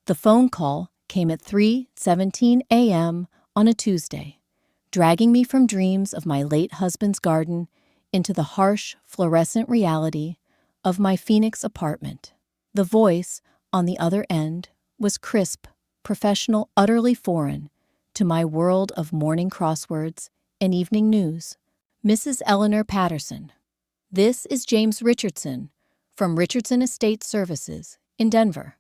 The phone call came at 3:17 a.m. on a Tuesday, dragging me from dreams of my late husband's garden into the harsh, fluorescent reality of my Phoenix apartment. The voice on the other end was crisp, professional, utterly foreign to my world of morning crosswords and evening news. Mrs. Eleanor Patterson. This is James Richardson from Richardson Estate Services in Denver.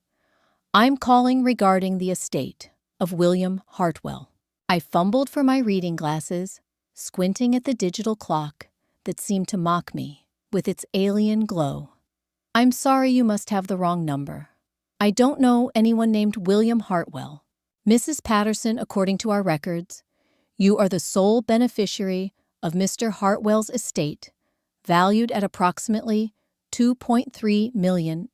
I'm calling regarding the estate of William Hartwell. I fumbled for my reading glasses, squinting at the digital clock that seemed to mock me with its alien glow. I'm sorry, you must have the wrong number. I don't know anyone named William Hartwell. Mrs. Patterson, according to our records, you are the sole beneficiary of Mr. Hartwell's estate, valued at approximately $2.3 million.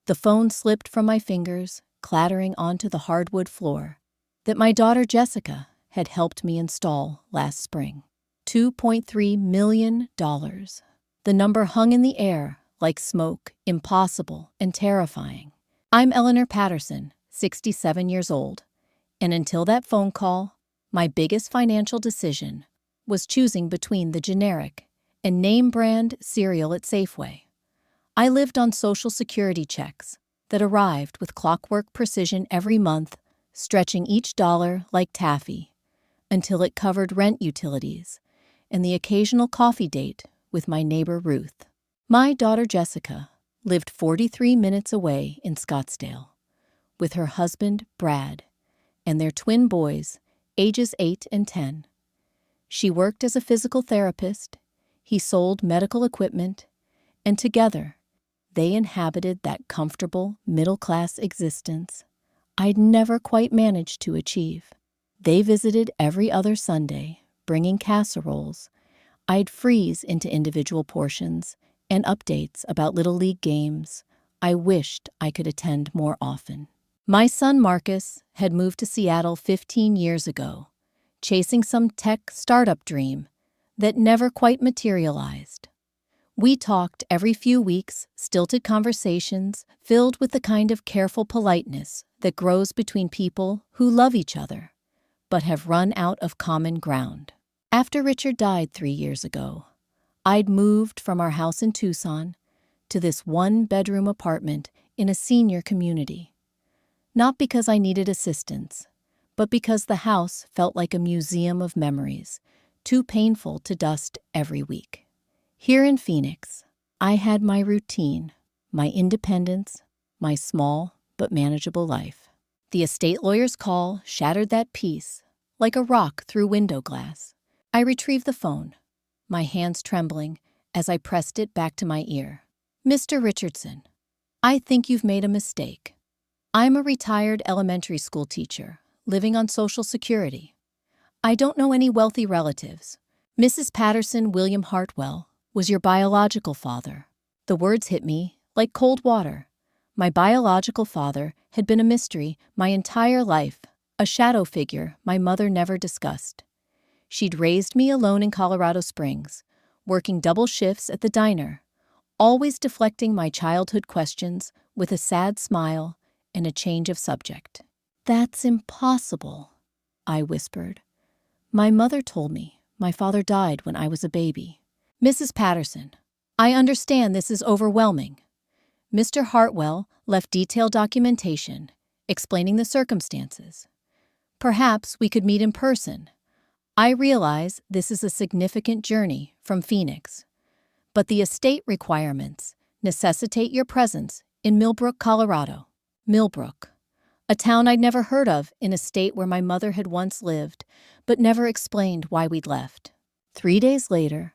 The phone slipped from my fingers, clattering onto the hardwood floor that my daughter Jessica had helped me install last spring. $2.3 million. The number hung in the air like smoke, impossible and terrifying. I'm Eleanor Patterson, 67 years old, and until that phone call, my biggest financial decision was choosing between the generic and name-brand cereal at Safeway. I lived on Social Security checks that arrived with clockwork precision every month, stretching each dollar like taffy until it covered rent, utilities, and the occasional coffee date with my neighbor Ruth. My daughter Jessica lived 43 minutes away in Scottsdale with her husband Brad and their twin boys, ages 8 and 10. She worked as a physical therapist, he sold medical equipment, and together they inhabited that comfortable middle-class existence I'd never quite managed to achieve. They visited every other Sunday, bringing casseroles I'd freeze into individual portions and updates about Little League games I wished I could attend more often. My son Marcus had moved to Seattle 15 years ago, chasing some tech startup dream that never quite materialized. We talked every few weeks, stilted conversations filled with the kind of careful politeness that grows between people who love each other but have run out of common ground. After Richard died 3 years ago, I'd moved from our house in Tucson to this one-bedroom apartment in a senior community. Not because I needed assistance, but because the house felt like a museum of memories, too painful to dust every week. Here in Phoenix, I had my routine, my independence, my small but manageable life. The estate lawyer's call shattered that peace like a rock through window glass. I retrieved the phone, my hands trembling as I pressed it back to my ear. Mr. Richardson, I think you've made a mistake. I'm a retired elementary school teacher living on Social Security. I don't know any wealthy relatives. Mrs. Patterson, William Hartwell was your biological father. The words hit me like cold water. My biological father had been a mystery my entire life, a shadow figure my mother never discussed. She'd raised me alone in Colorado Springs, working double shifts at the diner, always deflecting my childhood questions with a sad smile and a change of subject. That's impossible, I whispered. My mother told me my father died when I was a baby. Mrs. Patterson, I understand this is overwhelming. Mr. Hartwell left detailed documentation explaining the circumstances. Perhaps we could meet in person. I realize this is a significant journey from Phoenix, but the estate requirements necessitate your presence in Millbrook, Colorado. Millbrook, a town I'd never heard of in a state where my mother had once lived, but never explained why we'd left. 3 days later,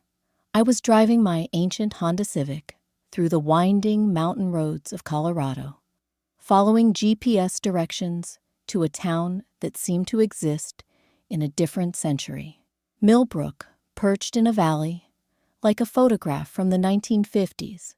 I was driving my ancient Honda Civic through the winding mountain roads of Colorado, following GPS directions to a town that seemed to exist in a different century. Millbrook, perched in a valley, like a photograph from the 1950s,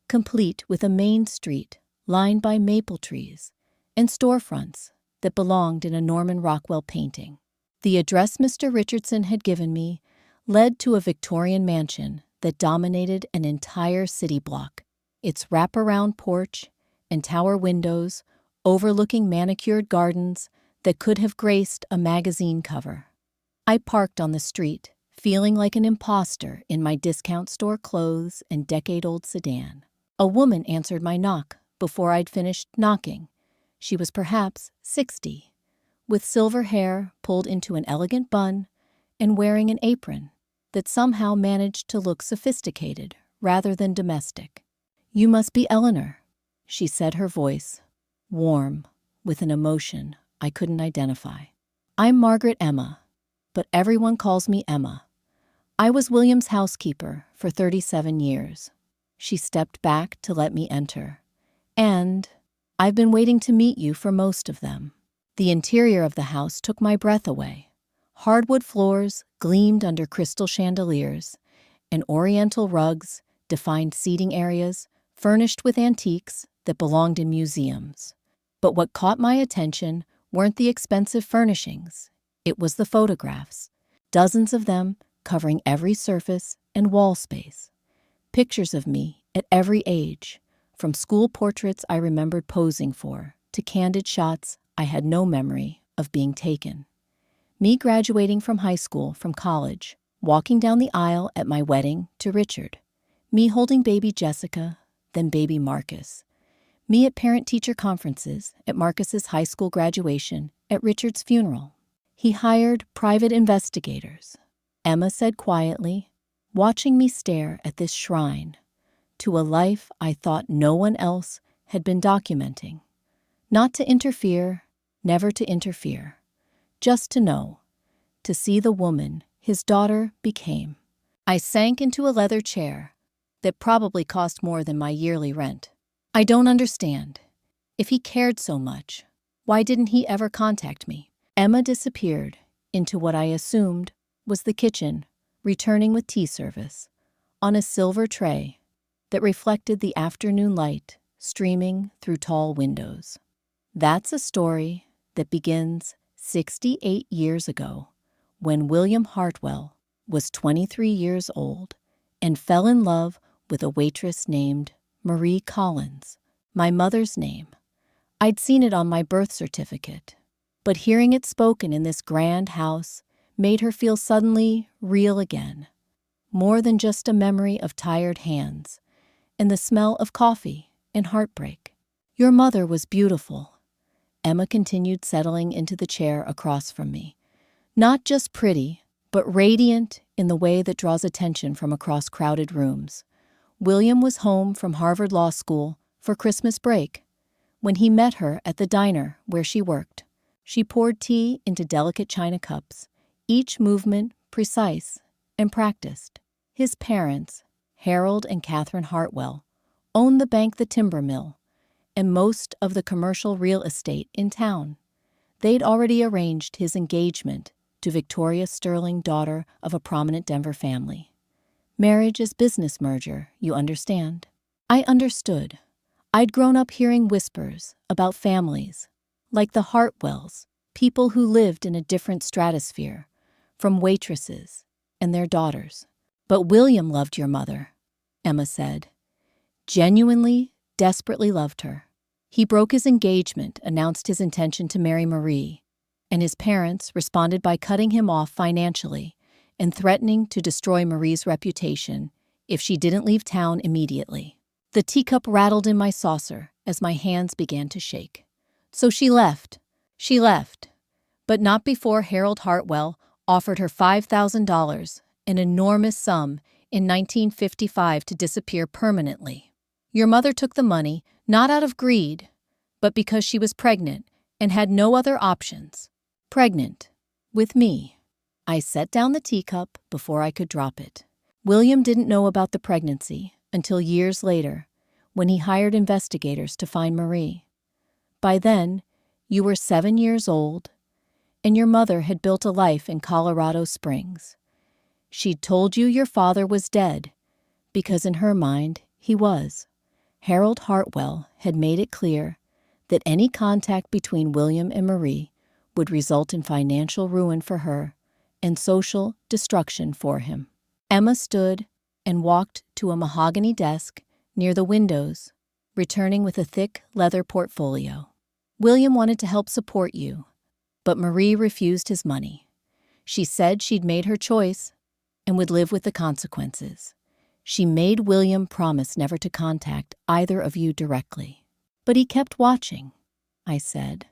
complete with a main street lined by maple trees and storefronts that belonged in a Norman Rockwell painting. The address Mr. Richardson had given me led to a Victorian mansion that dominated an entire city block. Its wraparound porch and tower windows overlooking manicured gardens that could have graced a magazine cover. I parked on the street, feeling like an imposter in my discount store clothes and decade-old sedan. A woman answered my knock before I'd finished knocking. She was perhaps 60, with silver hair pulled into an elegant bun and wearing an apron that somehow managed to look sophisticated rather than domestic. "You must be Eleanor," she said, her voice warm with an emotion I couldn't identify. "I'm Margaret Emma, but everyone calls me Emma. I was William's housekeeper for 37 years. She stepped back to let me enter. "And I've been waiting to meet you for most of them." The interior of the house took my breath away. Hardwood floors gleamed under crystal chandeliers, and oriental rugs defined seating areas furnished with antiques that belonged in museums. But what caught my attention weren't the expensive furnishings. It was the photographs, dozens of them covering every surface and wall space. Pictures of me at every age, from school portraits I remembered posing for to candid shots I had no memory of being taken. Me graduating from high school, from college, walking down the aisle at my wedding to Richard. Me holding baby Jessica, then baby Marcus. Me at parent-teacher conferences, at Marcus's high school graduation, at Richard's funeral. "He hired private investigators," Emma said quietly, watching me stare at this shrine to a life I thought no one else had been documenting. Not to interfere, never to interfere. Just to know, to see the woman his daughter became. I sank into a leather chair that probably cost more than my yearly rent. "I don't understand. If he cared so much, why didn't he ever contact me?" Emma disappeared into what I assumed was the kitchen, returning with tea service on a silver tray that reflected the afternoon light streaming through tall windows. That's a story that begins 68 years ago, when William Hartwell was 23 years old and fell in love with a waitress named Marie Collins, my mother's name. I'd seen it on my birth certificate, but hearing it spoken in this grand house made her feel suddenly real again, more than just a memory of tired hands and the smell of coffee and heartbreak. "Your mother was beautiful," Emma continued, settling into the chair across from me. "Not just pretty, but radiant in the way that draws attention from across crowded rooms. William was home from Harvard Law School for Christmas break when he met her at the diner where she worked. She poured tea into delicate china cups, each movement precise and practiced. His parents, Harold and Catherine Hartwell, owned the bank, the timber mill, and most of the commercial real estate in town. They'd already arranged his engagement to Victoria Sterling, daughter of a prominent Denver family. Marriage is business merger, you understand. I understood. I'd grown up hearing whispers about families, like the Hartwells, people who lived in a different stratosphere, from waitresses and their daughters. "But William loved your mother," Emma said. "Genuinely, desperately loved her. He broke his engagement, announced his intention to marry Marie, and his parents responded by cutting him off financially and threatening to destroy Marie's reputation if she didn't leave town immediately." The teacup rattled in my saucer as my hands began to shake. "So she left. She left. But not before Harold Hartwell offered her $5,000, an enormous sum, in 1955 to disappear permanently. Your mother took the money, not out of greed, but because she was pregnant and had no other options. Pregnant. With me." I set down the teacup before I could drop it. William didn't know about the pregnancy until years later, when he hired investigators to find Marie. By then, you were 7 years old, and your mother had built a life in Colorado Springs. She'd told you your father was dead, because in her mind, he was. Harold Hartwell had made it clear that any contact between William and Marie would result in financial ruin for her and social destruction for him. Emma stood and walked to a mahogany desk near the windows, returning with a thick leather portfolio. William wanted to help support you, but Marie refused his money. She said she'd made her choice and would live with the consequences. She made William promise never to contact either of you directly. But he kept watching, I said,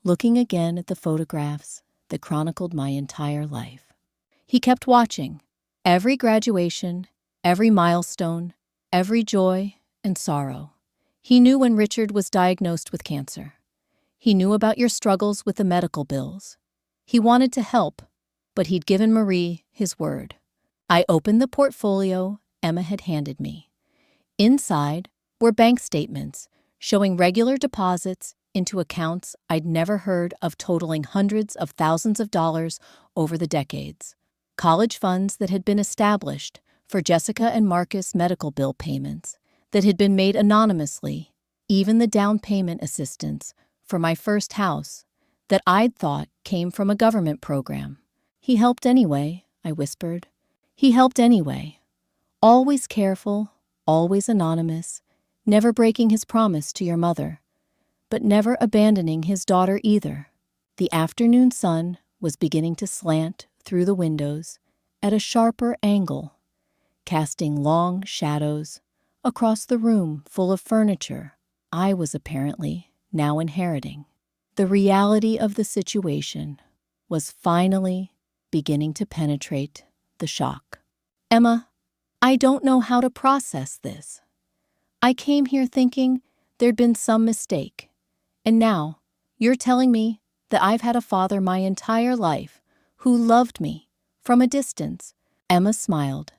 looking again at the photographs that chronicled my entire life. He kept watching every graduation, every milestone, every joy and sorrow. He knew when Richard was diagnosed with cancer. He knew about your struggles with the medical bills. He wanted to help, but he'd given Marie his word. I opened the portfolio Emma had handed me. Inside were bank statements showing regular deposits into accounts I'd never heard of totaling hundreds of thousands of dollars over the decades. College funds that had been established for Jessica and Marcus medical bill payments that had been made anonymously, even the down payment assistance for my first house that I'd thought came from a government program. He helped anyway, I whispered. He helped anyway. Always careful, always anonymous, never breaking his promise to your mother, but never abandoning his daughter either. The afternoon sun was beginning to slant through the windows at a sharper angle, casting long shadows across the room full of furniture I was apparently now inheriting. The reality of the situation was finally beginning to penetrate the shock. Emma, I don't know how to process this. I came here thinking there'd been some mistake, and now you're telling me that I've had a father my entire life who loved me from a distance. Emma smiled,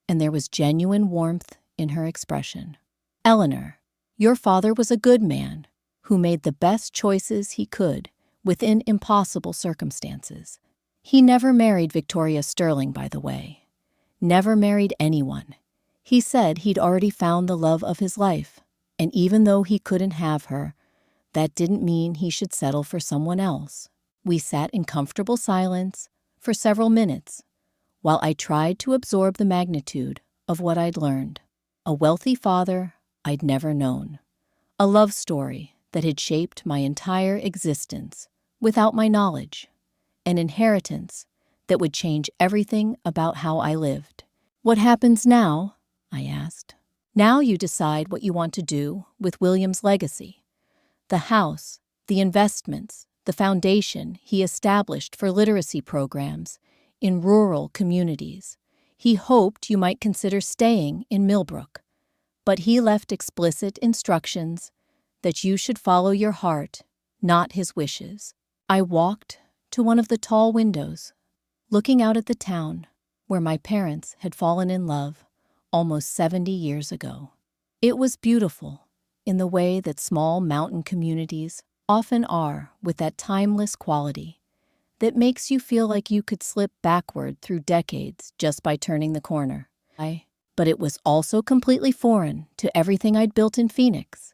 and there was genuine warmth in her expression. Eleanor, your father was a good man who made the best choices he could within impossible circumstances. He never married Victoria Sterling, by the way. Never married anyone. He said he'd already found the love of his life, and even though he couldn't have her, that didn't mean he should settle for someone else. We sat in comfortable silence for several minutes while I tried to absorb the magnitude of what I'd learned. A wealthy father I'd never known. A love story that had shaped my entire existence without my knowledge. An inheritance that would change everything about how I lived. What happens now? I asked. Now you decide what you want to do with William's legacy. The house, the investments, the foundation he established for literacy programs in rural communities. He hoped you might consider staying in Millbrook, but he left explicit instructions that you should follow your heart, not his wishes. I walked to one of the tall windows, looking out at the town where my parents had fallen in love almost 70 years ago. It was beautiful in the way that small mountain communities often are, with that timeless quality that makes you feel like you could slip backward through decades just by turning the corner. But it was also completely foreign to everything I'd built in Phoenix.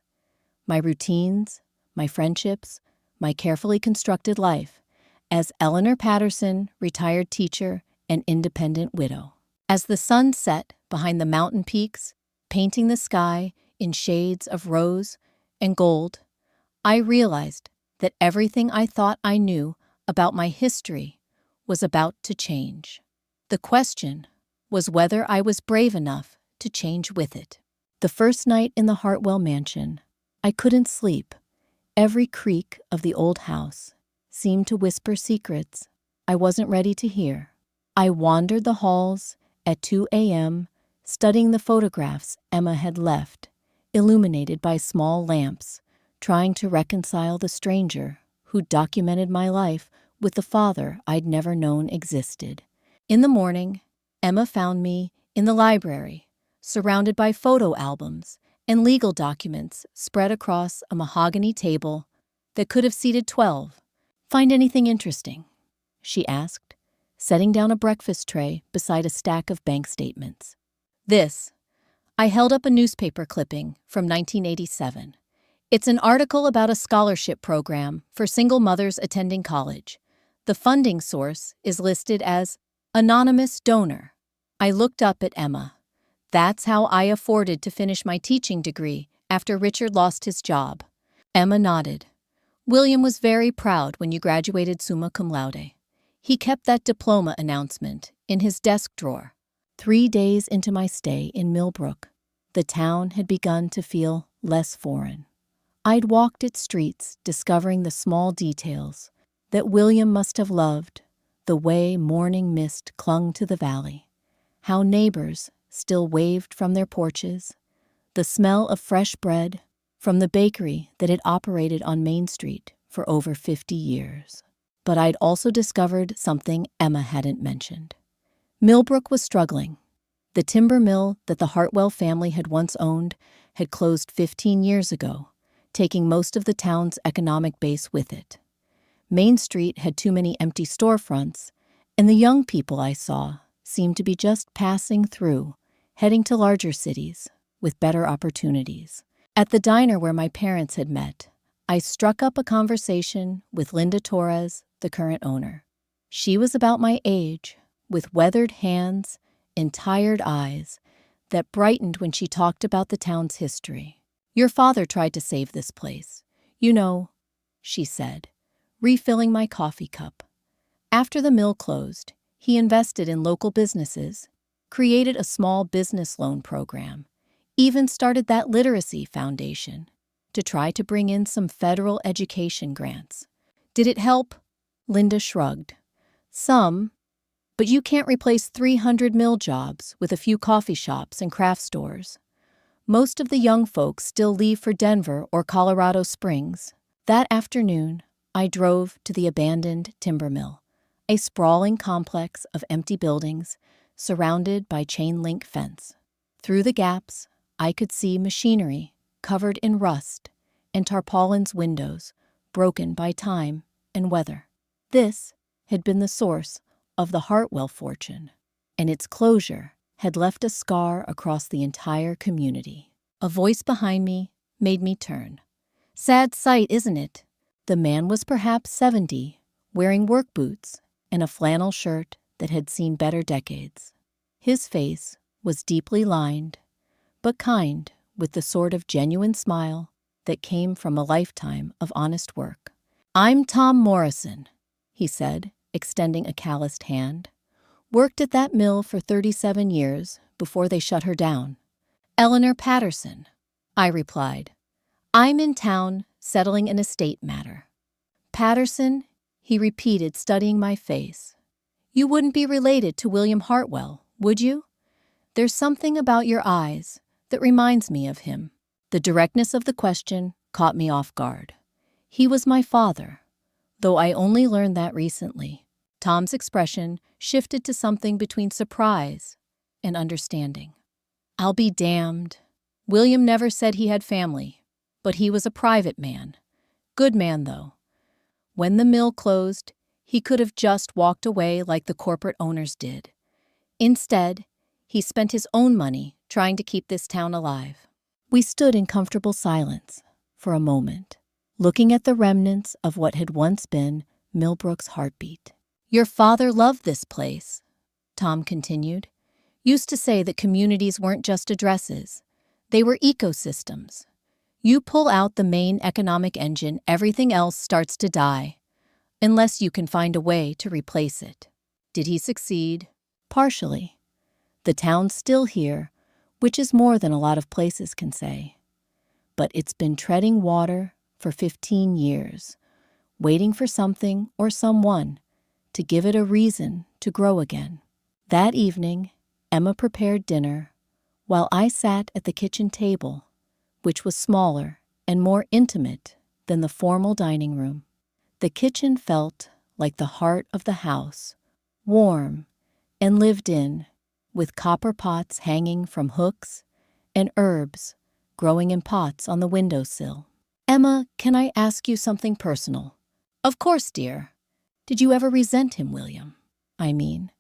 My routines, my friendships, my carefully constructed life as Eleanor Patterson, retired teacher and independent widow. As the sun set behind the mountain peaks, painting the sky in shades of rose and gold, I realized that everything I thought I knew about my history was about to change. The question was whether I was brave enough to change with it. The first night in the Hartwell mansion, I couldn't sleep. Every creak of the old house seemed to whisper secrets I wasn't ready to hear. I wandered the halls at 2 a.m., studying the photographs Emma had left, illuminated by small lamps, trying to reconcile the stranger who documented my life with the father I'd never known existed. In the morning, Emma found me in the library, surrounded by photo albums and legal documents spread across a mahogany table that could have seated 12. Find anything interesting? She asked, setting down a breakfast tray beside a stack of bank statements. This. I held up a newspaper clipping from 1987. It's an article about a scholarship program for single mothers attending college. The funding source is listed as anonymous donor. I looked up at Emma. That's how I afforded to finish my teaching degree after Richard lost his job. Emma nodded. William was very proud when you graduated summa cum laude. He kept that diploma announcement in his desk drawer. 3 days into my stay in Millbrook, the town had begun to feel less foreign. I'd walked its streets, discovering the small details that William must have loved, the way morning mist clung to the valley, how neighbors still waved from their porches, the smell of fresh bread from the bakery that had operated on Main Street for over 50 years. But I'd also discovered something Emma hadn't mentioned. Millbrook was struggling. The timber mill that the Hartwell family had once owned had closed 15 years ago, taking most of the town's economic base with it. Main Street had too many empty storefronts, and the young people I saw seemed to be just passing through, heading to larger cities with better opportunities. At the diner where my parents had met, I struck up a conversation with Linda Torres, the current owner. She was about my age, with weathered hands and tired eyes that brightened when she talked about the town's history. "Your father tried to save this place, you know," she said, refilling my coffee cup. "After the mill closed, he invested in local businesses, created a small business loan program, even started that literacy foundation to try to bring in some federal education grants. Did it help?" Linda shrugged. "Some, but you can't replace 300 mill jobs with a few coffee shops and craft stores. Most of the young folks still leave for Denver or Colorado Springs." That afternoon, I drove to the abandoned timber mill, a sprawling complex of empty buildings surrounded by chain-link fence. Through the gaps, I could see machinery covered in rust and tarpaulin's windows broken by time and weather. This had been the source of the Hartwell fortune, and its closure had left a scar across the entire community. A voice behind me made me turn. "Sad sight, isn't it?" The man was perhaps 70, wearing work boots and a flannel shirt that had seen better decades. His face was deeply lined, but kind, with the sort of genuine smile that came from a lifetime of honest work. "I'm Tom Morrison," he said, extending a calloused hand. "Worked at that mill for 37 years before they shut her down." "Eleanor Patterson," I replied. "I'm in town settling an estate matter." "Patterson," he repeated, studying my face. "You wouldn't be related to William Hartwell, would you? There's something about your eyes that reminds me of him." The directness of the question caught me off guard. He was my father, though I only learned that recently. Tom's expression shifted to something between surprise and understanding. "I'll be damned. William never said he had family, but he was a private man. Good man, though. When the mill closed, he could have just walked away like the corporate owners did. Instead, he spent his own money trying to keep this town alive." We stood in comfortable silence for a moment, looking at the remnants of what had once been Millbrook's heartbeat. "Your father loved this place," Tom continued. "Used to say that communities weren't just addresses. They were ecosystems. You pull out the main economic engine, everything else starts to die, unless you can find a way to replace it." Did he succeed? Partially. The town's still here, which is more than a lot of places can say. But it's been treading water for 15 years, waiting for something or someone to give it a reason to grow again. That evening, Emma prepared dinner while I sat at the kitchen table, which was smaller and more intimate than the formal dining room. The kitchen felt like the heart of the house, warm and lived in, with copper pots hanging from hooks and herbs growing in pots on the windowsill. "Emma, can I ask you something personal?" "Of course, dear." "Did you ever resent him, William? I mean,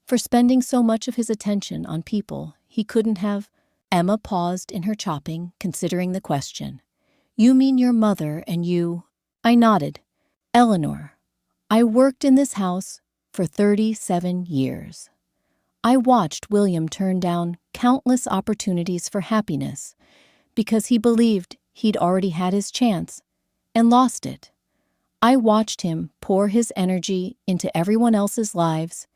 for spending so much of his attention on people he couldn't have?" Emma paused in her chopping, considering the question. "You mean your mother and you?" I nodded. "Eleanor, I worked in this house for 37 years. I watched William turn down countless opportunities for happiness because he believed he'd already had his chance and lost it. I watched him pour his energy into everyone else's lives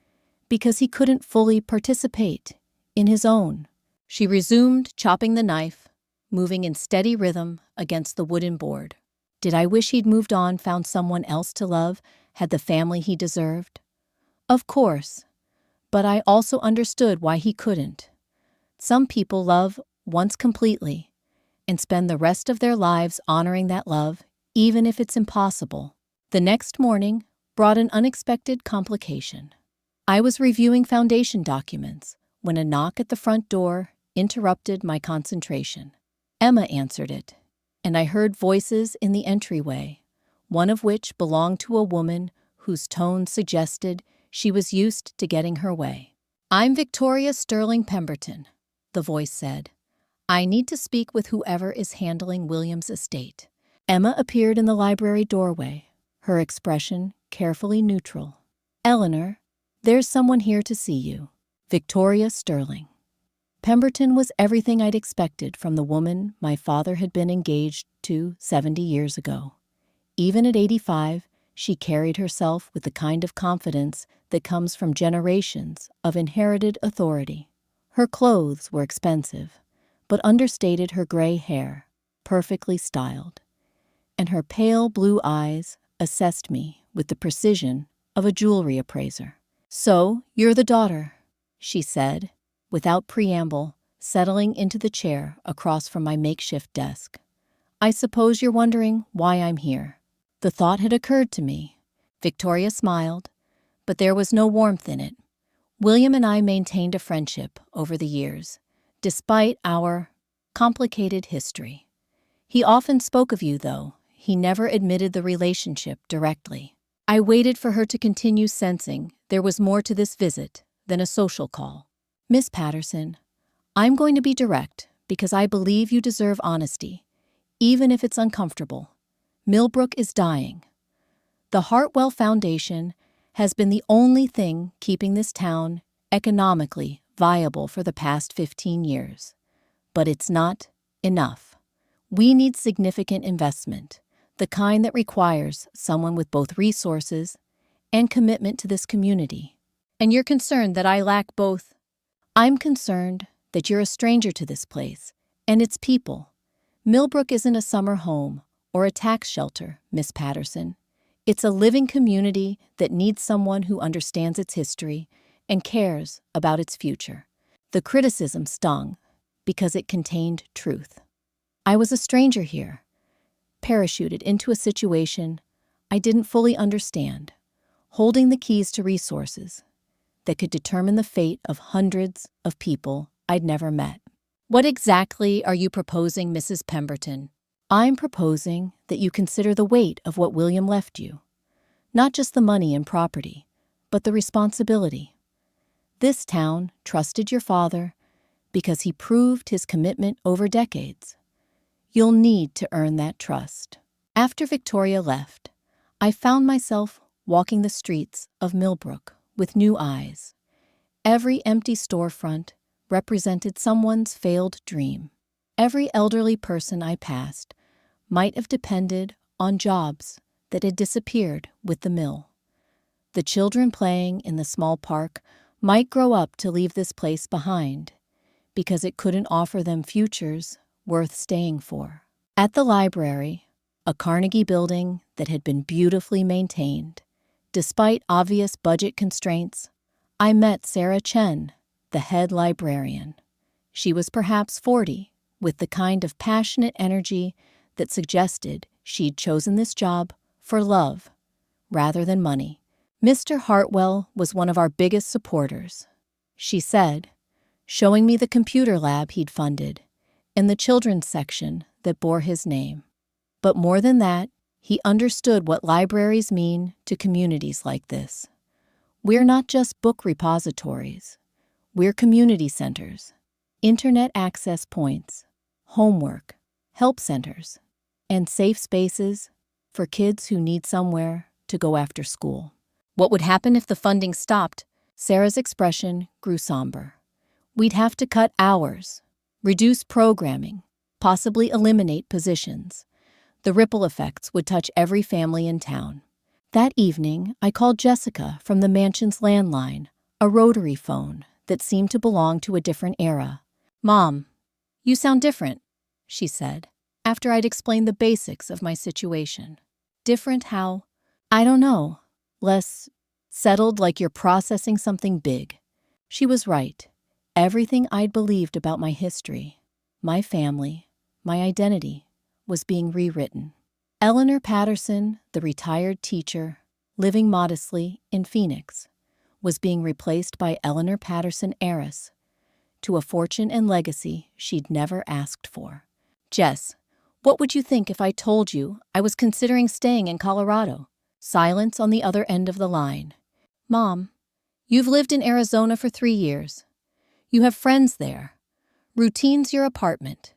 because he couldn't fully participate in his own. She resumed chopping the knife, moving in steady rhythm against the wooden board. Did I wish he'd moved on, found someone else to love, had the family he deserved? Of course, but I also understood why he couldn't. Some people love once completely and spend the rest of their lives honoring that love, even if it's impossible. The next morning brought an unexpected complication. I was reviewing foundation documents when a knock at the front door interrupted my concentration. Emma answered it, and I heard voices in the entryway, one of which belonged to a woman whose tone suggested she was used to getting her way. "I'm Victoria Sterling Pemberton," the voice said. "I need to speak with whoever is handling William's estate." Emma appeared in the library doorway, her expression carefully neutral. "Eleanor, there's someone here to see you. Victoria Sterling." Pemberton was everything I'd expected from the woman my father had been engaged to 70 years ago. Even at 85, she carried herself with the kind of confidence that comes from generations of inherited authority. Her clothes were expensive, but understated her gray hair, perfectly styled, and her pale blue eyes assessed me with the precision of a jewelry appraiser. "So, you're the daughter," she said, without preamble, settling into the chair across from my makeshift desk. "I suppose you're wondering why I'm here." The thought had occurred to me. Victoria smiled, but there was no warmth in it. William and I maintained a friendship over the years, despite our complicated history. He often spoke of you, though. He never admitted the relationship directly. I waited for her to continue, sensing there was more to this visit than a social call. "Miss Patterson, I'm going to be direct because I believe you deserve honesty, even if it's uncomfortable. Millbrook is dying. The Hartwell Foundation has been the only thing keeping this town economically viable for the past 15 years. But it's not enough. We need significant investment, the kind that requires someone with both resources and commitment to this community. And you're concerned that I lack both." "I'm concerned that you're a stranger to this place and its people. Millbrook isn't a summer home or a tax shelter, Miss Patterson. It's a living community that needs someone who understands its history and cares about its future." The criticism stung because it contained truth. I was a stranger here, parachuted into a situation I didn't fully understand, holding the keys to resources that could determine the fate of hundreds of people I'd never met. "What exactly are you proposing, Mrs. Pemberton?" "I'm proposing that you consider the weight of what William left you. Not just the money and property, but the responsibility. This town trusted your father because he proved his commitment over decades. You'll need to earn that trust." After Victoria left, I found myself walking the streets of Millbrook with new eyes. Every empty storefront represented someone's failed dream. Every elderly person I passed might have depended on jobs that had disappeared with the mill. The children playing in the small park might grow up to leave this place behind because it couldn't offer them futures worth staying for. At the library, a Carnegie building that had been beautifully maintained, despite obvious budget constraints, I met Sarah Chen, the head librarian. She was perhaps 40, with the kind of passionate energy that suggested she'd chosen this job for love rather than money. "Mr. Hartwell was one of our biggest supporters," she said, showing me the computer lab he'd funded and the children's section that bore his name. "But more than that, he understood what libraries mean to communities like this. We're not just book repositories. We're community centers, internet access points, homework, help centers, and safe spaces for kids who need somewhere to go after school." "What would happen if the funding stopped?" Sarah's expression grew somber. "We'd have to cut hours, reduce programming, possibly eliminate positions. The ripple effects would touch every family in town. That evening, I called Jessica from the mansion's landline, a rotary phone that seemed to belong to a different era. "Mom, you sound different," she said, after I'd explained the basics of my situation. "Different how?" "I don't know. Less settled, like you're processing something big." She was right. Everything I'd believed about my history, my family, my identity, was being rewritten. Eleanor Patterson, the retired teacher, living modestly in Phoenix, was being replaced by Eleanor Patterson heiress to a fortune and legacy she'd never asked for. "Jess, what would you think if I told you I was considering staying in Colorado?" Silence on the other end of the line. "Mom, you've lived in Arizona for 3 years. You have friends there. Routine's your apartment.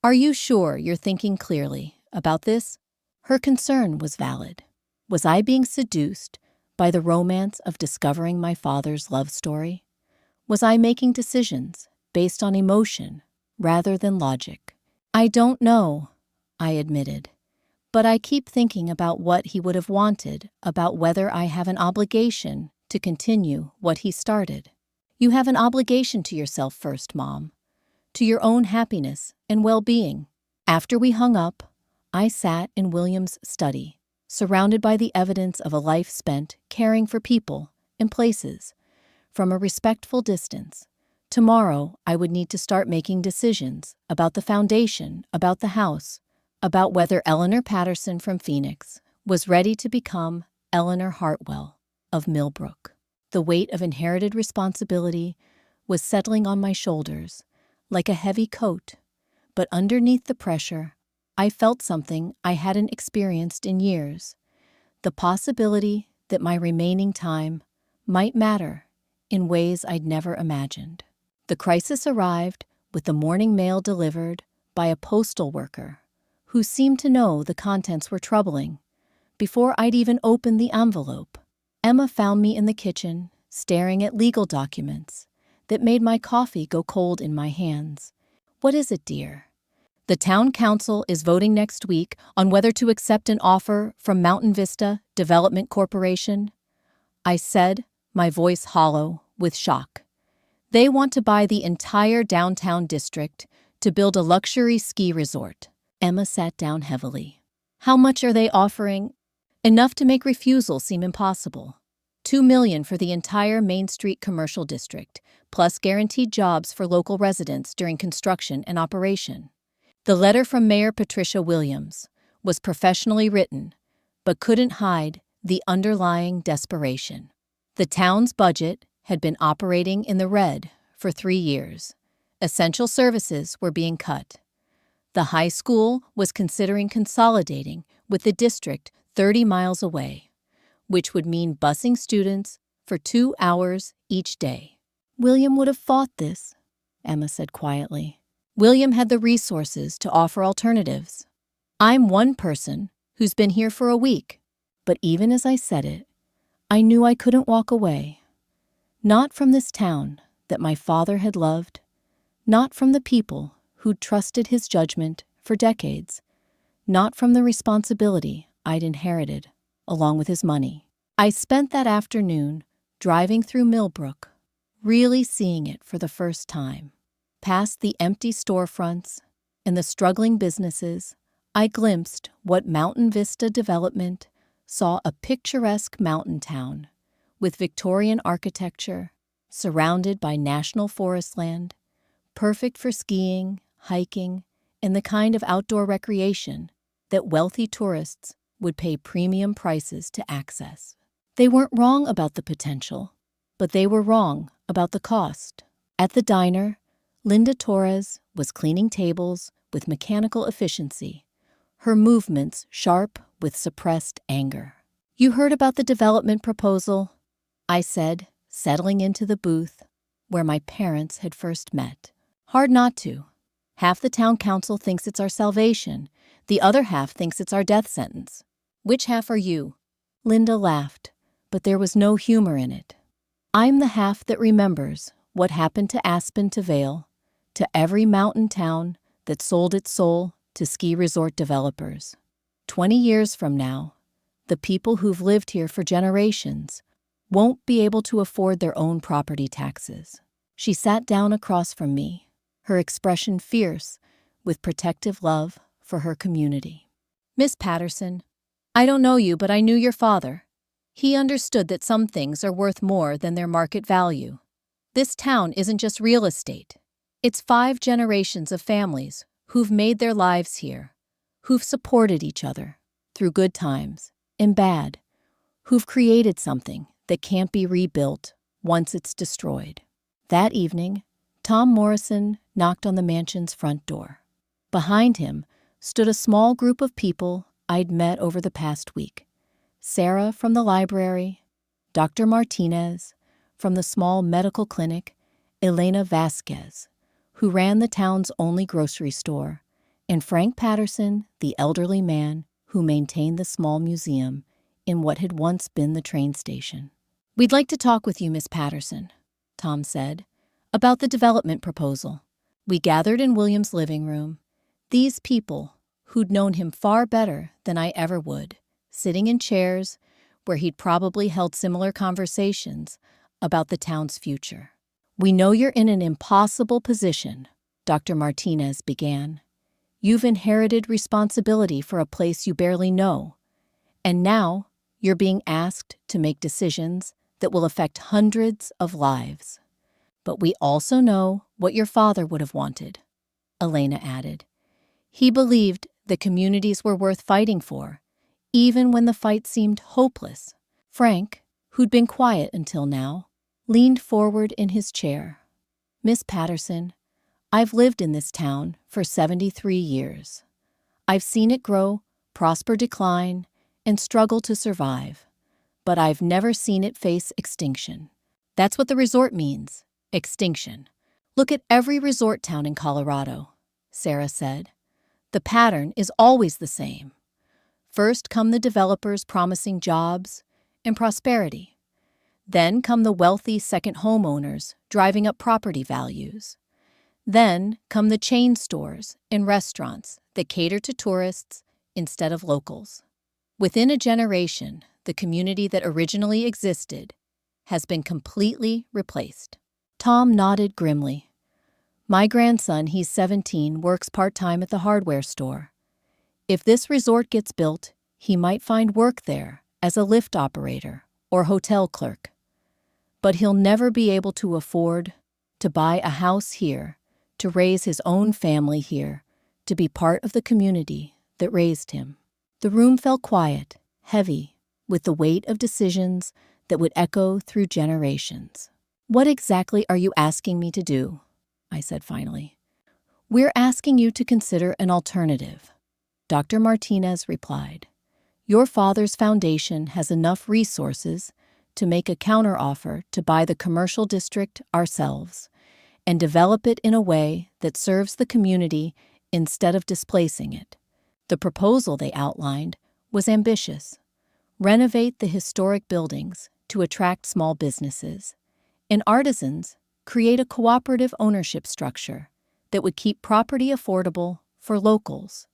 Are you sure you're thinking clearly about this?" Her concern was valid. Was I being seduced by the romance of discovering my father's love story? Was I making decisions based on emotion rather than logic? "I don't know," I admitted, "but I keep thinking about what he would have wanted, about whether I have an obligation to continue what he started." "You have an obligation to yourself first, Mom, to your own happiness and well-being." After we hung up, I sat in William's study, surrounded by the evidence of a life spent caring for people and places from a respectful distance. Tomorrow, I would need to start making decisions about the foundation, about the house, about whether Eleanor Patterson from Phoenix was ready to become Eleanor Hartwell of Millbrook. The weight of inherited responsibility was settling on my shoulders like a heavy coat, but underneath the pressure, I felt something I hadn't experienced in years, the possibility that my remaining time might matter in ways I'd never imagined. The crisis arrived with the morning mail delivered by a postal worker who seemed to know the contents were troubling before I'd even opened the envelope. Emma found me in the kitchen, staring at legal documents that made my coffee go cold in my hands. "What is it, dear?" "The town council is voting next week on whether to accept an offer from Mountain Vista Development Corporation," I said, my voice hollow with shock. "They want to buy the entire downtown district to build a luxury ski resort." Emma sat down heavily. "How much are they offering?" "Enough to make refusal seem impossible. $2 million for the entire Main Street commercial district, plus guaranteed jobs for local residents during construction and operation." The letter from Mayor Patricia Williams was professionally written, but couldn't hide the underlying desperation. The town's budget had been operating in the red for 3 years. Essential services were being cut. The high school was considering consolidating with the district 30 miles away, which would mean busing students for 2 hours each day. "William would have fought this," Emma said quietly. "William had the resources to offer alternatives. I'm one person who's been here for a week." But even as I said it, I knew I couldn't walk away. Not from this town that my father had loved, not from the people who'd trusted his judgment for decades, not from the responsibility I'd inherited along with his money. I spent that afternoon driving through Millbrook, really seeing it for the first time. Past the empty storefronts and the struggling businesses, I glimpsed what Mountain Vista Development saw: a picturesque mountain town with Victorian architecture, surrounded by national forest land, perfect for skiing, hiking, and the kind of outdoor recreation that wealthy tourists would pay premium prices to access. They weren't wrong about the potential, but they were wrong about the cost. At the diner, Linda Torres was cleaning tables with mechanical efficiency, her movements sharp with suppressed anger. "You heard about the development proposal?" I said, settling into the booth where my parents had first met. "Hard not to. Half the town council thinks it's our salvation. The other half thinks it's our death sentence." "Which half are you?" Linda laughed, but there was no humor in it. "I'm the half that remembers what happened to Aspen, to Vail, to every mountain town that sold its soul to ski resort developers. 20 years from now, the people who've lived here for generations won't be able to afford their own property taxes. She sat down across from me, her expression fierce with protective love for her community. Miss Patterson, I don't know you, but I knew your father. He understood that some things are worth more than their market value. This town isn't just real estate. It's 5 generations of families who've made their lives here, who've supported each other through good times and bad, who've created something that can't be rebuilt once it's destroyed. That evening, Tom Morrison knocked on the mansion's front door. Behind him stood a small group of people I'd met over the past week. Sarah from the library, Dr. Martinez from the small medical clinic, Elena Vasquez, who ran the town's only grocery store, and Frank Patterson, the elderly man who maintained the small museum in what had once been the train station. We'd like to talk with you, Miss Patterson, Tom said, about the development proposal. We gathered in William's living room. These people, who'd known him far better than I ever would, sitting in chairs where he'd probably held similar conversations about the town's future. We know you're in an impossible position, Dr. Martinez began. You've inherited responsibility for a place you barely know, and now you're being asked to make decisions that will affect hundreds of lives. But we also know what your father would have wanted, Elena added. He believed the communities were worth fighting for, even when the fight seemed hopeless. Frank, who'd been quiet until now, leaned forward in his chair. Miss Patterson, I've lived in this town for 73 years. I've seen it grow, prosper, decline, and struggle to survive. But I've never seen it face extinction. That's what the resort means, extinction. Look at every resort town in Colorado, Sarah said. The pattern is always the same. First come the developers promising jobs and prosperity. Then come the wealthy second homeowners driving up property values. Then come the chain stores and restaurants that cater to tourists instead of locals. Within a generation, the community that originally existed has been completely replaced. Tom nodded grimly. My grandson, he's 17, works part-time at the hardware store. If this resort gets built, he might find work there as a lift operator or hotel clerk. But he'll never be able to afford to buy a house here, to raise his own family here, to be part of the community that raised him. The room fell quiet, heavy, with the weight of decisions that would echo through generations. What exactly are you asking me to do? I said finally. We're asking you to consider an alternative, Dr. Martinez replied. Your father's foundation has enough resources to make a counteroffer to buy the commercial district ourselves and develop it in a way that serves the community instead of displacing it. The proposal they outlined was ambitious. Renovate the historic buildings to attract small businesses, and artisans create a cooperative ownership structure that would keep property affordable for locals,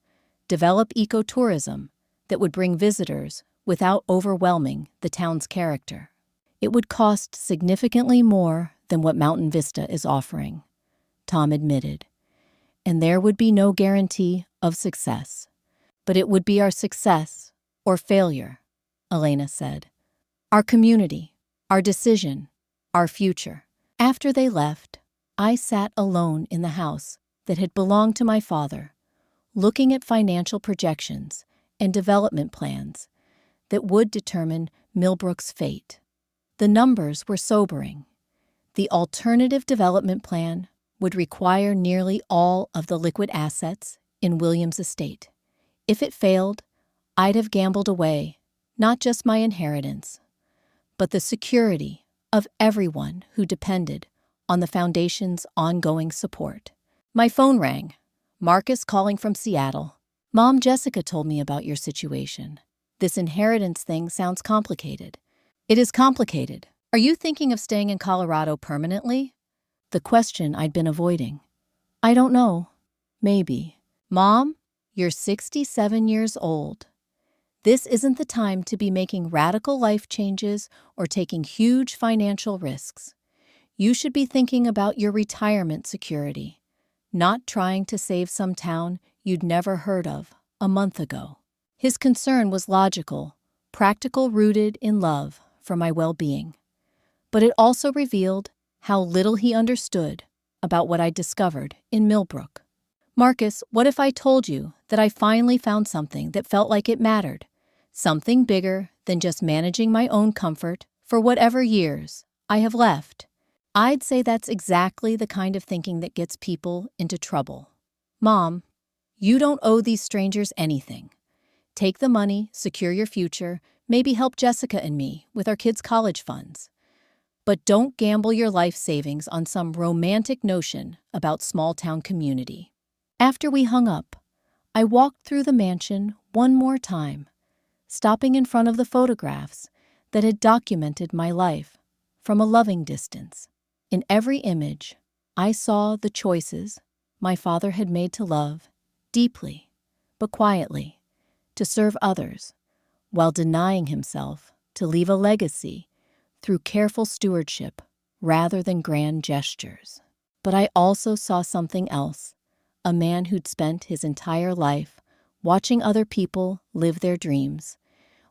develop ecotourism that would bring visitors without overwhelming the town's character. It would cost significantly more than what Mountain Vista is offering, Tom admitted, and there would be no guarantee of success. But it would be our success or failure, Elena said. Our community, our decision, our future. After they left, I sat alone in the house that had belonged to my father, looking at financial projections and development plans that would determine Millbrook's fate. The numbers were sobering. The alternative development plan would require nearly all of the liquid assets in William's estate. If it failed, I'd have gambled away not just my inheritance, but the security of everyone who depended on the foundation's ongoing support. My phone rang. Marcus calling from Seattle. Mom, Jessica told me about your situation. This inheritance thing sounds complicated. It is complicated. Are you thinking of staying in Colorado permanently? The question I'd been avoiding. I don't know. Maybe. Mom, you're 67 years old. This isn't the time to be making radical life changes or taking huge financial risks. You should be thinking about your retirement security, not trying to save some town you'd never heard of a month ago. His concern was logical, practical, rooted in love for my well-being. But it also revealed how little he understood about what I discovered in Millbrook. Marcus, what if I told you that I finally found something that felt like it mattered? Something bigger than just managing my own comfort for whatever years I have left. I'd say that's exactly the kind of thinking that gets people into trouble. Mom, you don't owe these strangers anything. Take the money, secure your future, maybe help Jessica and me with our kids' college funds. But don't gamble your life savings on some romantic notion about small-town community. After we hung up, I walked through the mansion one more time, stopping in front of the photographs that had documented my life from a loving distance. In every image, I saw the choices my father had made to love deeply, but quietly, to serve others, while denying himself to leave a legacy through careful stewardship rather than grand gestures. But I also saw something else, a man who'd spent his entire life watching other people live their dreams,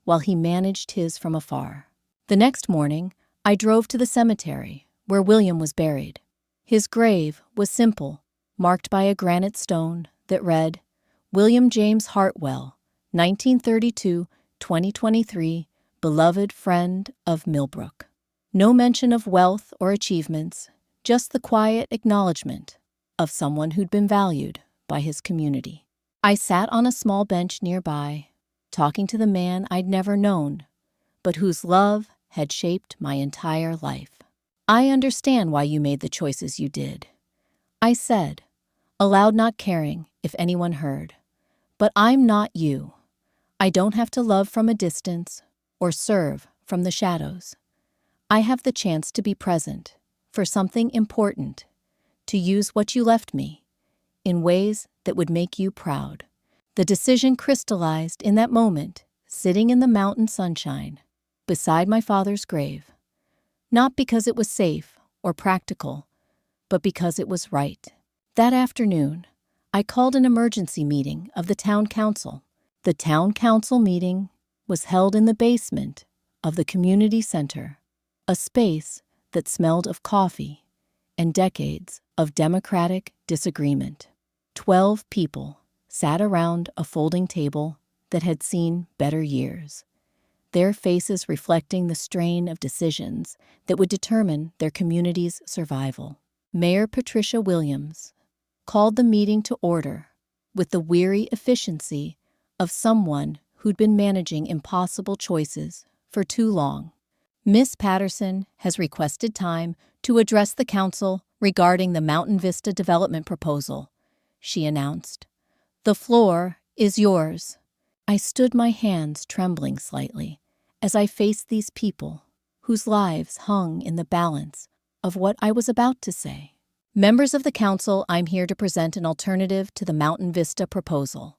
while he managed his from afar. The next morning, I drove to the cemetery where William was buried. His grave was simple, marked by a granite stone that read, William James Hartwell, 1932-2023, beloved friend of Millbrook. No mention of wealth or achievements, just the quiet acknowledgement of someone who'd been valued by his community. I sat on a small bench nearby, talking to the man I'd never known, but whose love had shaped my entire life. I understand why you made the choices you did, I said, aloud, not caring if anyone heard. But I'm not you. I don't have to love from a distance or serve from the shadows. I have the chance to be present for something important, to use what you left me in ways that would make you proud. The decision crystallized in that moment, sitting in the mountain sunshine beside my father's grave, not because it was safe or practical, but because it was right. That afternoon, I called an emergency meeting of the town council. The town council meeting was held in the basement of the community center, a space that smelled of coffee and decades of democratic disagreement. 12 people sat around a folding table that had seen better years, their faces reflecting the strain of decisions that would determine their community's survival. Mayor Patricia Williams called the meeting to order with the weary efficiency of someone who'd been managing impossible choices for too long. Miss Patterson has requested time to address the council regarding the Mountain Vista development proposal, she announced. The floor is yours. I stood, my hands trembling slightly, as I faced these people whose lives hung in the balance of what I was about to say. Members of the council, I'm here to present an alternative to the Mountain Vista proposal.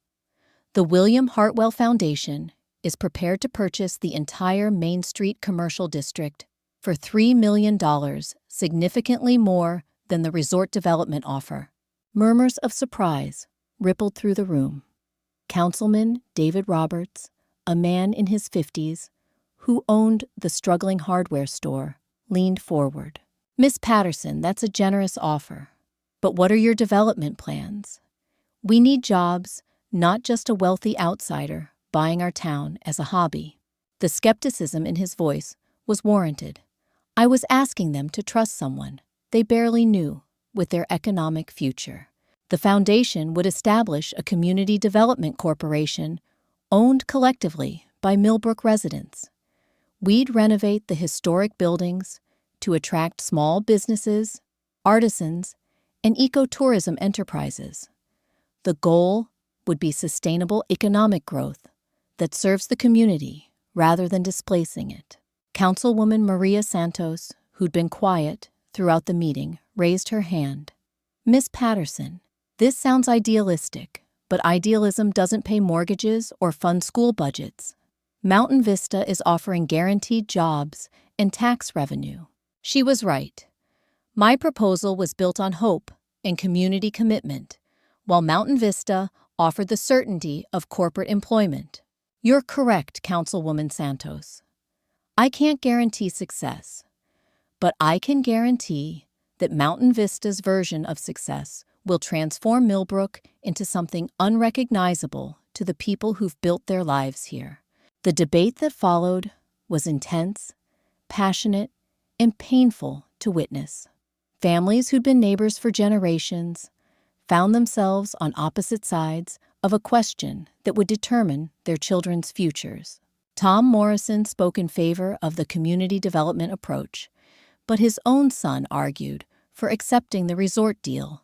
The William Hartwell Foundation is prepared to purchase the entire Main Street commercial district for $3 million, significantly more than the resort development offer. Murmurs of surprise rippled through the room. Councilman David Roberts, a man in his 50s, who owned the struggling hardware store, leaned forward. Miss Patterson, that's a generous offer. But what are your development plans? We need jobs, not just a wealthy outsider buying our town as a hobby. The skepticism in his voice was warranted. I was asking them to trust someone they barely knew with their economic future. The foundation would establish a community development corporation owned collectively by Millbrook residents. We'd renovate the historic buildings to attract small businesses, artisans, and ecotourism enterprises. The goal would be sustainable economic growth that serves the community rather than displacing it. Councilwoman Maria Santos, who'd been quiet throughout the meeting, raised her hand. Miss Patterson, this sounds idealistic, but idealism doesn't pay mortgages or fund school budgets. Mountain Vista is offering guaranteed jobs and tax revenue. She was right. My proposal was built on hope and community commitment, while Mountain Vista offered the certainty of corporate employment. You're correct, Councilwoman Santos. I can't guarantee success, but I can guarantee that Mountain Vista's version of success will transform Millbrook into something unrecognizable to the people who've built their lives here. The debate that followed was intense, passionate, and painful to witness. Families who'd been neighbors for generations found themselves on opposite sides of a question that would determine their children's futures. Tom Morrison spoke in favor of the community development approach, but his own son argued for accepting the resort deal,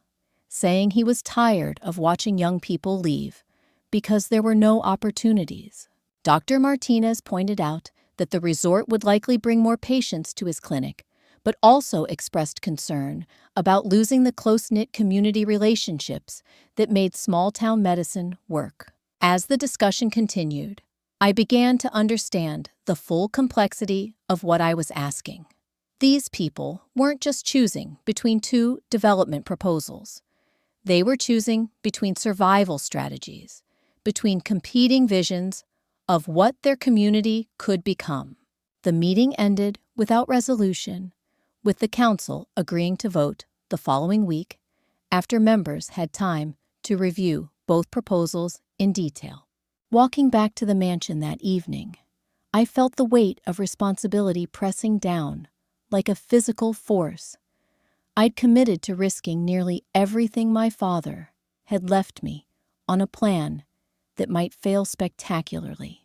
saying he was tired of watching young people leave because there were no opportunities. Dr. Martinez pointed out that the resort would likely bring more patients to his clinic, but also expressed concern about losing the close-knit community relationships that made small-town medicine work. As the discussion continued, I began to understand the full complexity of what I was asking. These people weren't just choosing between two development proposals. They were choosing between survival strategies, between competing visions of what their community could become. The meeting ended without resolution, with the council agreeing to vote the following week after members had time to review both proposals in detail. Walking back to the mansion that evening, I felt the weight of responsibility pressing down like a physical force. I'd committed to risking nearly everything my father had left me on a plan that might fail spectacularly,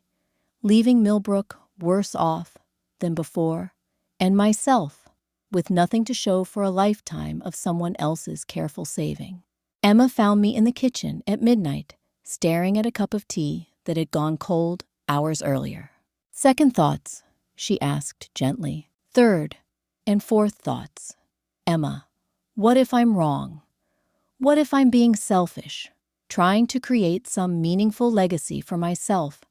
leaving Millbrook worse off than before, and myself with nothing to show for a lifetime of someone else's careful saving. Emma found me in the kitchen at midnight, staring at a cup of tea that had gone cold hours earlier. Second thoughts, she asked gently. Third and fourth thoughts. Emma, what if I'm wrong? What if I'm being selfish, trying to create some meaningful legacy for myself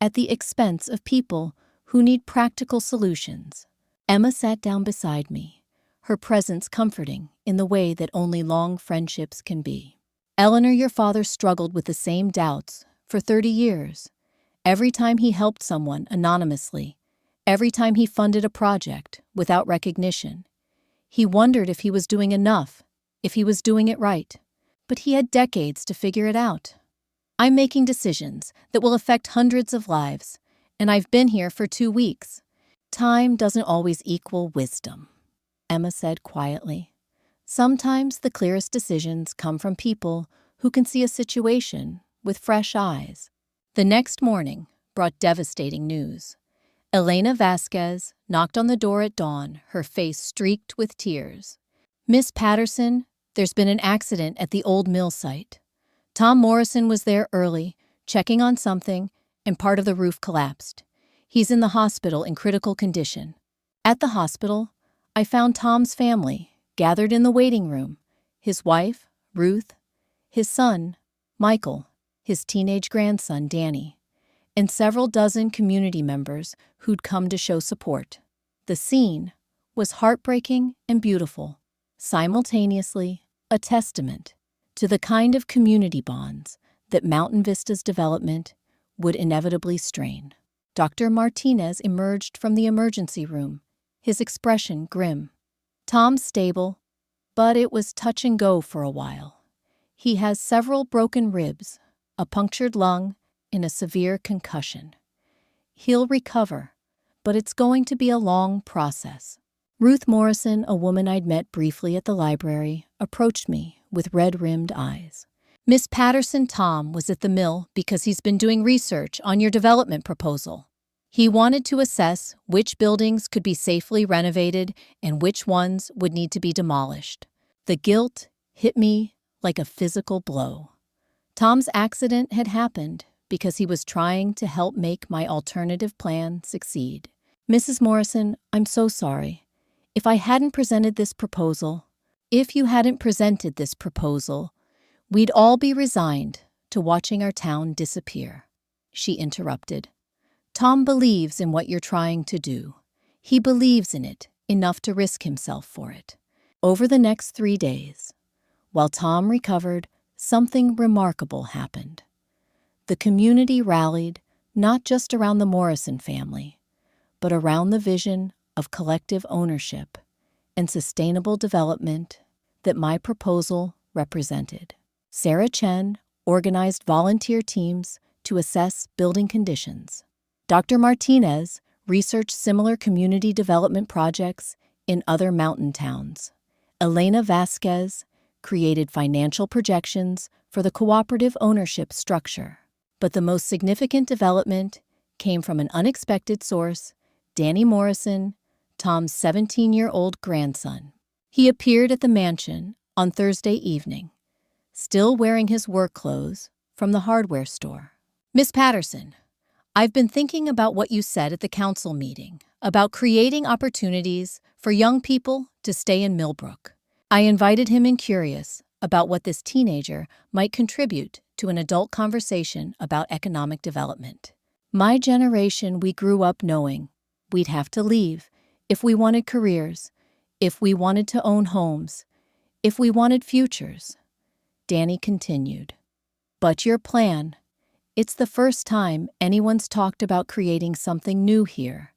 at the expense of people who need practical solutions? Emma sat down beside me, her presence comforting in the way that only long friendships can be. Eleanor, your father struggled with the same doubts for 30 years. Every time he helped someone anonymously, every time he funded a project without recognition, he wondered if he was doing enough, if he was doing it right. But he had decades to figure it out. I'm making decisions that will affect hundreds of lives, and I've been here for 2 weeks. Time doesn't always equal wisdom, Emma said quietly. Sometimes the clearest decisions come from people who can see a situation with fresh eyes. The next morning brought devastating news. Elena Vasquez knocked on the door at dawn, her face streaked with tears. Miss Patterson, there's been an accident at the old mill site. Tom Morrison was there early, checking on something, and part of the roof collapsed. He's in the hospital in critical condition. At the hospital, I found Tom's family gathered in the waiting room. His wife, Ruth, his son, Michael, his teenage grandson, Danny, and several dozen community members who'd come to show support. The scene was heartbreaking and beautiful, simultaneously a testament to the kind of community bonds that Mountain Vista's development would inevitably strain. Dr. Martinez emerged from the emergency room, his expression grim. Tom's stable, but it was touch and go for a while. He has several broken ribs, a punctured lung, and a severe concussion. He'll recover, but it's going to be a long process. Ruth Morrison, a woman I'd met briefly at the library, approached me with red-rimmed eyes. Miss Patterson, Tom was at the mill because he's been doing research on your development proposal. He wanted to assess which buildings could be safely renovated and which ones would need to be demolished. The guilt hit me like a physical blow. Tom's accident had happened because he was trying to help make my alternative plan succeed. Mrs. Morrison, I'm so sorry. If you hadn't presented this proposal, we'd all be resigned to watching our town disappear, she interrupted. Tom believes in what you're trying to do. He believes in it enough to risk himself for it. Over the next 3 days, while Tom recovered, something remarkable happened. The community rallied not just around the Morrison family, but around the vision of collective ownership and sustainable development that my proposal represented. Sarah Chen organized volunteer teams to assess building conditions. Dr. Martinez researched similar community development projects in other mountain towns. Elena Vasquez created financial projections for the cooperative ownership structure. But the most significant development came from an unexpected source, Danny Morrison, Tom's 17-year-old grandson. He appeared at the mansion on Thursday evening, still wearing his work clothes from the hardware store. "Miss Patterson, I've been thinking about what you said at the council meeting about creating opportunities for young people to stay in Millbrook. I invited him in curious about what this teenager might contribute to an adult conversation about economic development. My generation, we grew up knowing we'd have to leave if we wanted careers, if we wanted to own homes, if we wanted futures." Danny continued. "But your plan, it's the first time anyone's talked about creating something new here,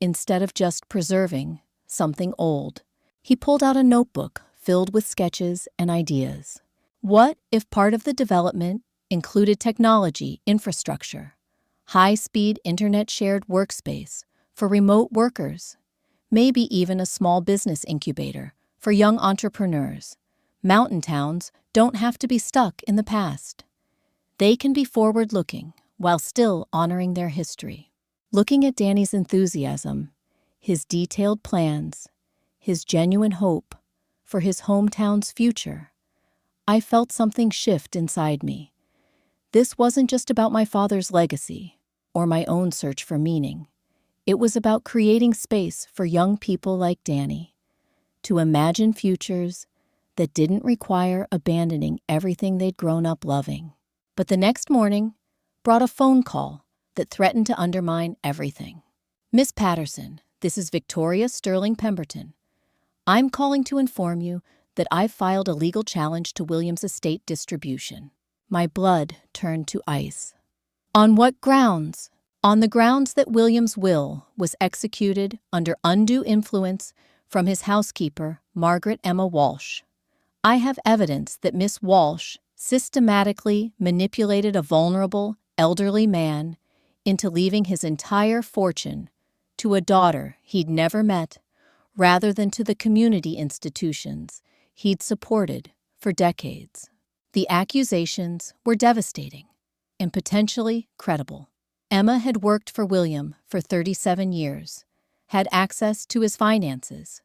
instead of just preserving something old." He pulled out a notebook filled with sketches and ideas. What if part of the development included technology infrastructure, high-speed internet-shared workspace for remote workers, maybe even a small business incubator for young entrepreneurs? Mountain towns don't have to be stuck in the past. They can be forward-looking while still honoring their history. Looking at Danny's enthusiasm, his detailed plans, his genuine hope for his hometown's future, I felt something shift inside me. This wasn't just about my father's legacy or my own search for meaning. It was about creating space for young people like Danny to imagine futures that didn't require abandoning everything they'd grown up loving. But the next morning brought a phone call that threatened to undermine everything. "Miss Patterson, this is Victoria Sterling Pemberton. I'm calling to inform you that I've filed a legal challenge to William's estate distribution." My blood turned to ice. "On what grounds?" "On the grounds that William's will was executed under undue influence from his housekeeper, Margaret Emma Walsh. I have evidence that Miss Walsh systematically manipulated a vulnerable, elderly man into leaving his entire fortune to a daughter he'd never met, rather than to the community institutions he'd supported for decades." The accusations were devastating and potentially credible. Emma had worked for William for 37 years, had access to his finances,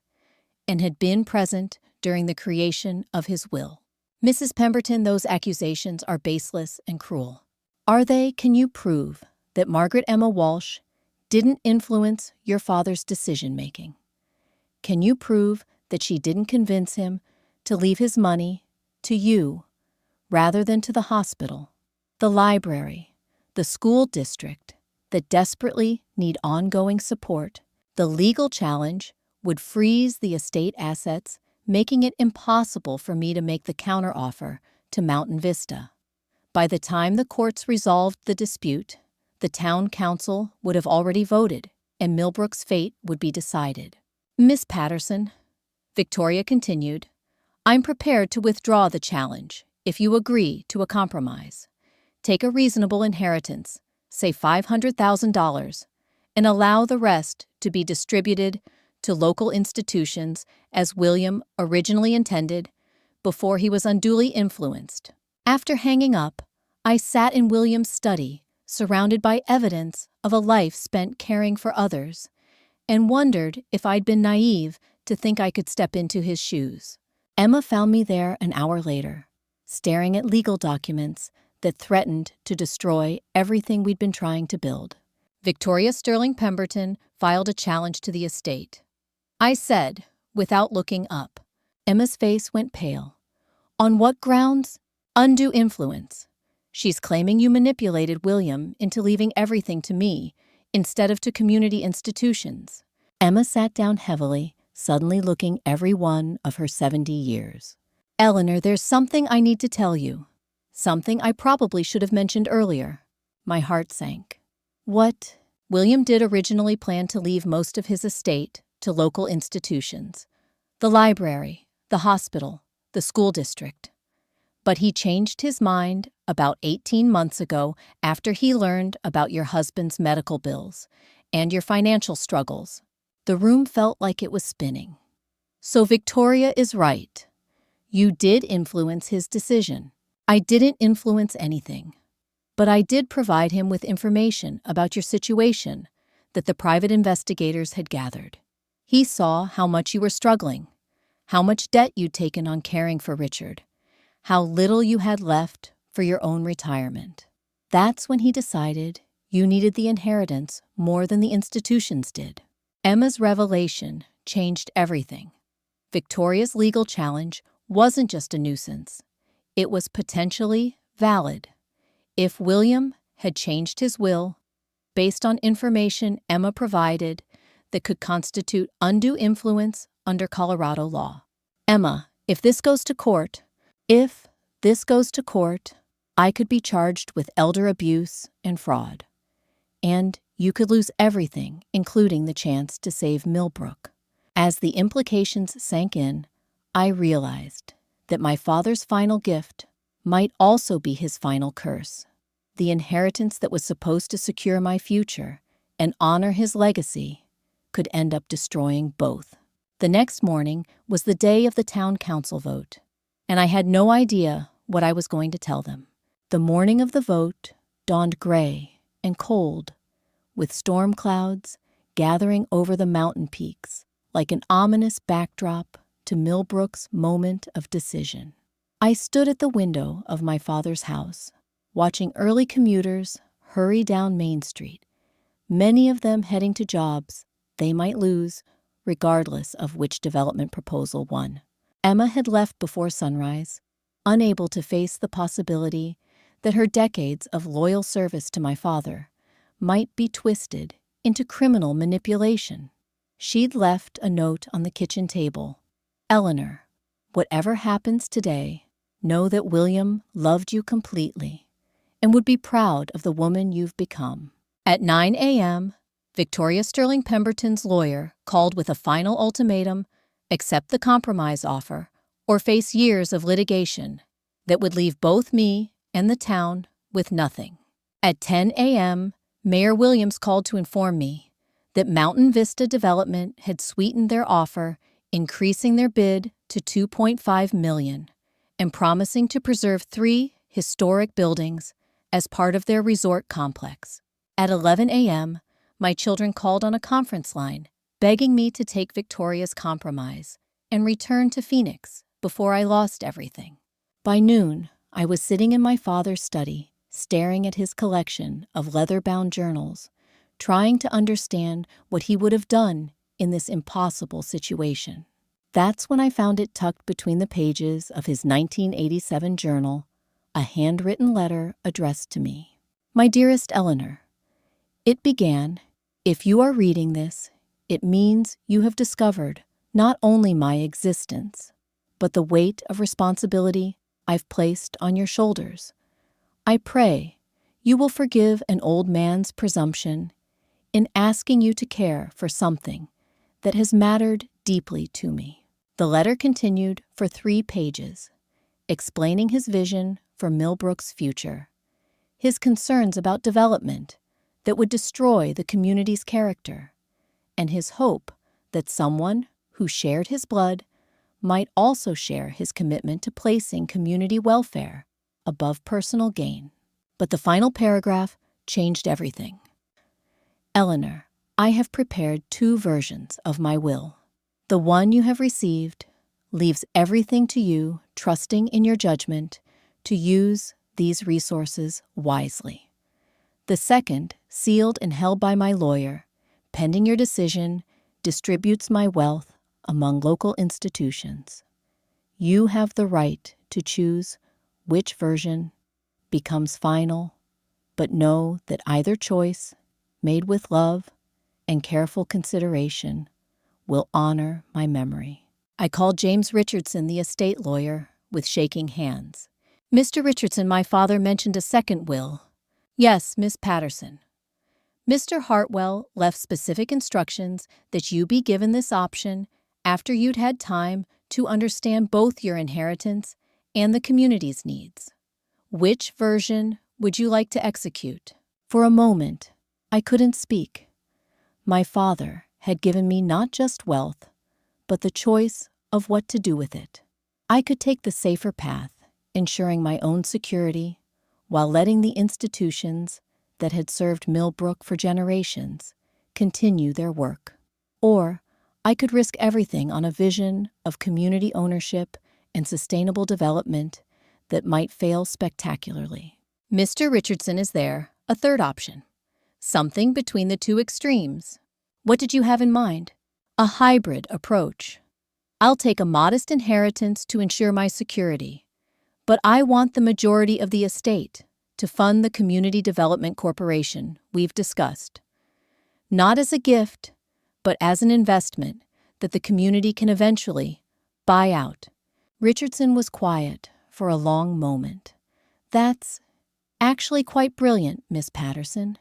and had been present during the creation of his will. "Mrs. Pemberton, those accusations are baseless and cruel." "Are they? Can you prove that Margaret Emma Walsh didn't influence your father's decision-making? Can you prove that she didn't convince him to leave his money to you rather than to the hospital, the library, the school district that desperately need ongoing support?" The legal challenge would freeze the estate assets, making it impossible for me to make the counteroffer to Mountain Vista. By the time the courts resolved the dispute, the town council would have already voted, and Millbrook's fate would be decided. "Miss Patterson," Victoria continued, "I'm prepared to withdraw the challenge if you agree to a compromise. Take a reasonable inheritance, say $500,000, and allow the rest to be distributed to local institutions as William originally intended before he was unduly influenced." After hanging up, I sat in William's study, surrounded by evidence of a life spent caring for others, and wondered if I'd been naive to think I could step into his shoes. Emma found me there an hour later, staring at legal documents that threatened to destroy everything we'd been trying to build. Victoria Sterling Pemberton filed a challenge to the estate. I said, without looking up. Emma's face went pale. "On what grounds?" "Undue influence. She's claiming you manipulated William into leaving everything to me instead of to community institutions. Emma sat down heavily, suddenly looking every one of her 70 years. Eleanor, there's something I need to tell you. Something I probably should have mentioned earlier. My heart sank. What? William did originally plan to leave most of his estate to local institutions. The library, the hospital, the school district. But he changed his mind about 18 months ago after he learned about your husband's medical bills and your financial struggles. The room felt like it was spinning. So Victoria is right. You did influence his decision. I didn't influence anything. But I did provide him with information about your situation that the private investigators had gathered. He saw how much you were struggling, how much debt you'd taken on caring for Richard, how little you had left for your own retirement. That's when he decided you needed the inheritance more than the institutions did. Emma's revelation changed everything. Victoria's legal challenge wasn't just a nuisance. It was potentially valid. If William had changed his will based on information Emma provided that could constitute undue influence under Colorado law. Emma, if this goes to court, I could be charged with elder abuse and fraud. And you could lose everything, including the chance to save Millbrook. As the implications sank in, I realized that my father's final gift might also be his final curse. The inheritance that was supposed to secure my future and honor his legacy could end up destroying both. The next morning was the day of the town council vote, and I had no idea what I was going to tell them. The morning of the vote dawned gray and cold, with storm clouds gathering over the mountain peaks like an ominous backdrop to Millbrook's moment of decision. I stood at the window of my father's house, watching early commuters hurry down Main Street, many of them heading to jobs they might lose, regardless of which development proposal won. Emma had left before sunrise, unable to face the possibility that her decades of loyal service to my father might be twisted into criminal manipulation. She'd left a note on the kitchen table. Eleanor, whatever happens today, know that William loved you completely and would be proud of the woman you've become. At 9 a.m., Victoria Sterling Pemberton's lawyer called with a final ultimatum: accept the compromise offer or face years of litigation that would leave both me and the town with nothing. At 10 a.m., Mayor Williams called to inform me that Mountain Vista Development had sweetened their offer, increasing their bid to $2.5 million and promising to preserve 3 historic buildings as part of their resort complex. At 11 a.m., my children called on a conference line, begging me to take Victoria's compromise and return to Phoenix before I lost everything. By noon, I was sitting in my father's study, staring at his collection of leather-bound journals, trying to understand what he would have done in this impossible situation. That's when I found it tucked between the pages of his 1987 journal, a handwritten letter addressed to me. My dearest Eleanor, it began, if you are reading this, it means you have discovered not only my existence, but the weight of responsibility I've placed on your shoulders. I pray you will forgive an old man's presumption in asking you to care for something that has mattered deeply to me. The letter continued for 3 pages, explaining his vision for Millbrook's future, his concerns about development that would destroy the community's character, and his hope that someone who shared his blood might also share his commitment to placing community welfare above personal gain. But the final paragraph changed everything. Eleanor, I have prepared 2 versions of my will. The one you have received leaves everything to you, trusting in your judgment to use these resources wisely. The second, sealed and held by my lawyer, pending your decision, distributes my wealth among local institutions. You have the right to choose which version becomes final, but know that either choice made with love and careful consideration, will honor my memory. I called James Richardson, the estate lawyer, with shaking hands. Mr. Richardson, my father mentioned a second will. Yes, Miss Patterson. Mr. Hartwell left specific instructions that you be given this option after you'd had time to understand both your inheritance and the community's needs. Which version would you like to execute? For a moment, I couldn't speak. My father had given me not just wealth, but the choice of what to do with it. I could take the safer path, ensuring my own security, while letting the institutions that had served Millbrook for generations continue their work. Or I could risk everything on a vision of community ownership and sustainable development that might fail spectacularly. Mr. Richardson is there, a third option. Something between the two extremes. What did you have in mind? A hybrid approach. I'll take a modest inheritance to ensure my security, but I want the majority of the estate to fund the Community Development Corporation we've discussed. Not as a gift, but as an investment that the community can eventually buy out. Richardson was quiet for a long moment. That's actually quite brilliant, Miss Patterson.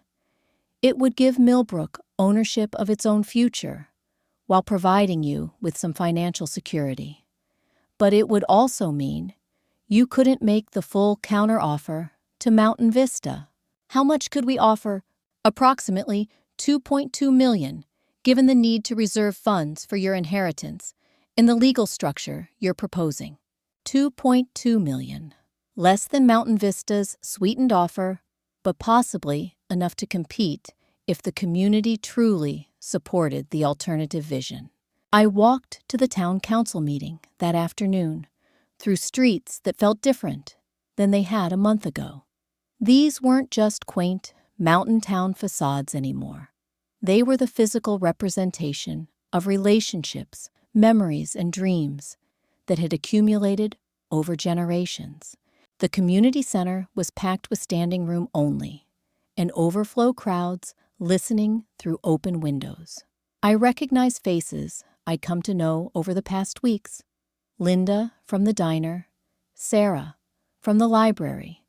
It would give Millbrook ownership of its own future, while providing you with some financial security. But it would also mean you couldn't make the full counteroffer to Mountain Vista. How much could we offer? Approximately $2.2 million, given the need to reserve funds for your inheritance in the legal structure you're proposing. $2.2 million. Less than Mountain Vista's sweetened offer, but possibly enough to compete if the community truly supported the alternative vision. I walked to the town council meeting that afternoon through streets that felt different than they had a month ago. These weren't just quaint mountain town facades anymore. They were the physical representation of relationships, memories, and dreams that had accumulated over generations. The community center was packed with standing room only, and overflow crowds listening through open windows. I recognized faces I'd come to know over the past weeks. Linda from the diner, Sarah from the library,